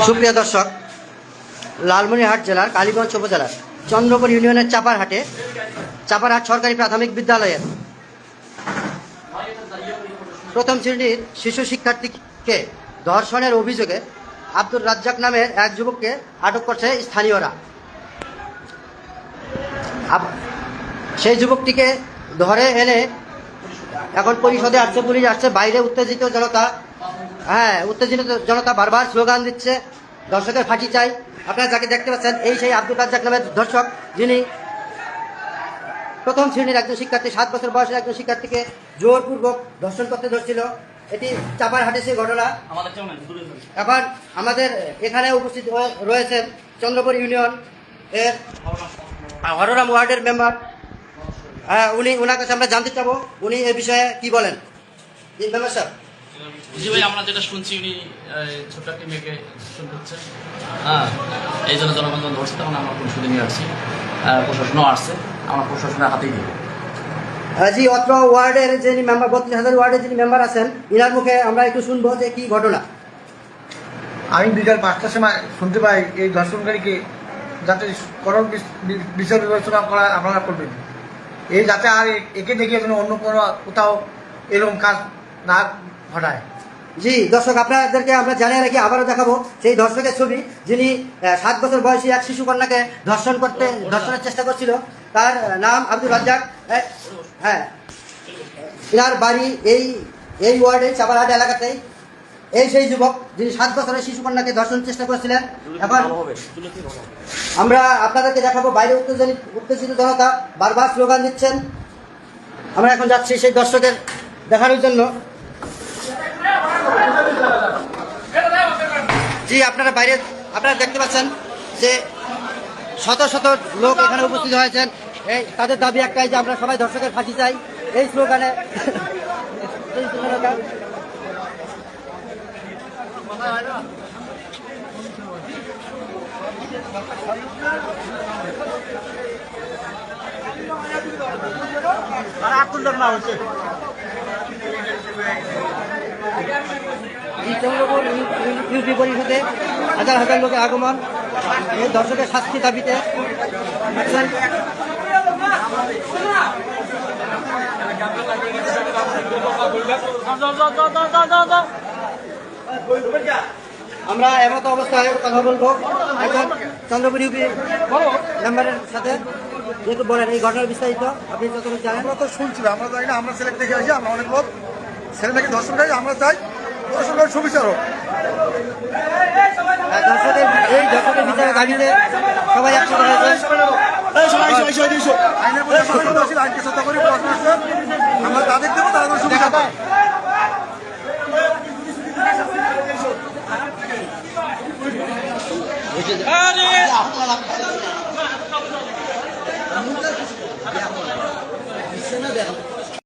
সুপ্রিয় দর্শক, লালমনিরহাট জেলার কালীগঞ্জ উপজেলার চন্দ্রপুর ইউনিয়নের চাপারহাট সরকারি প্রাথমিক বিদ্যালয়ের প্রথম শ্রেণীর শিশু শিক্ষার্থীকে ধর্ষণের অভিযোগে আব্দুর রাজ্জাক নামের এক যুবককে আটক করছে স্থানীয়রা। সেই যুবকটিকে ধরে এনে এখন পরিষদে আসছে, পুলিশ আসছে। বাইরে উত্তেজিত জনতা বারবার স্লোগান দিচ্ছে, দর্শকের ফাঁসি চাই। আপনারা যাকে দেখতে পাচ্ছেন, এই সেই আব্দুর রাজ্জাক নামের ধর্ষক, যিনি প্রথম শ্রেণীর একজন শিক্ষার্থী, 7 বছর বয়সের একজন শিক্ষার্থীকে জোরপূর্বক ধর্ষণ করতে ধরছিল। এটি চাপারহাটে সেই ঘটনা। এখন আমাদের এখানে উপস্থিত রয়েছেন চন্দ্রপুর ইউনিয়ন এর হররাম ওয়ার্ডের মেম্বার। ওনার কাছে আমরা জানতে চাবো উনি এ বিষয়ে কি বলেন। মেম্বার সাহেব। জি ভাই, আমরা যেটা শুনছি উনি ছোট্ট একটি মেয়েকে ধর্ষণ করছে। হ্যাঁ, এই জন্য জনগণ ধরছে, তখন আমরা পরিষদে নিয়ে আসছি, প্রশাসনও আসছে, আমরা প্রশাসনের হাতেই দিই। জি, অত্র ওয়ার্ডের যিনি মেম্বার, 32,000 ওয়ার্ডের যিনি মেম্বার আছেন, ইনার মুখে আমরা একটু শুনবো যে কি ঘটনা। আমি বিকাল 5টার সময় শুনতে পাই এই ধর্ষণকারীকে যাতে করণ বিচার বিবেচনা করা আপনারা করবেন, এই যাতে আর একে দেখে যেন অন্য কোনো কোথাও এরকম কাজ না ঘটায়। জি দর্শক, আপনাদেরকে আমরা জানিয়ে রাখি, আবারও দেখাবো সেই ধর্ষকের ছবি, যিনি 7 বছর বয়সী এক শিশু কন্যাকে ধর্ষণের চেষ্টা করছিল। তার নাম আব্দুর রাজ্জাক। হ্যাঁ, এনার বাড়ি এই ওয়ার্ডে চাপারহাট এলাকাতেই। এই সেই যুবক যিনি 7 বছরের শিশু কন্যাকে ধর্ষণের চেষ্টা করেছিলেন। এখন আমরা আপনাদেরকে দেখাবো, বাইরে উত্তেজিত জনতা বারবার স্লোগান দিচ্ছেন। আমরা এখন যাচ্ছি সেই দর্শকের দেখানোর জন্য। জি, আপনারা দেখতে পাচ্ছেন যে শত শত লোক এখানে উপস্থিত হয়েছেন। এই তাদের দাবি একটাই যে আমরা সবাই ধর্ষকের ফাঁসি চাই, এই স্লোগানে। চন্দ্রপুর ইউপি পরিষদে হাজার হাজার লোকের আগমন এই দর্শকের শাস্তি দাবিতে। আমরা এমতো অবস্থায় কথা বলবো এখন চন্দ্রপুর ইউপি মেম্বারের সাথে। যেহেতু বলেন এই ঘটনার বিস্তারিত আপনি যতটুকু জানেন। আমরা তো শুনছিলাম, আমরা জানি না, আমরা ছেলে দেখে আসি, আমরা অনেক লোক ছেলে মেয়েকে ধর্ষণ করি, আমরা চাই ধর্ষণের সুবিচার হোক। এই ধর্ষকের বিচারের দাবিতে সবাই একসাথে হয়েছে। আইনকে শ্রদ্ধা করি, আমরা তাদের দেবো, তারা সুবিধা পায়। দেখো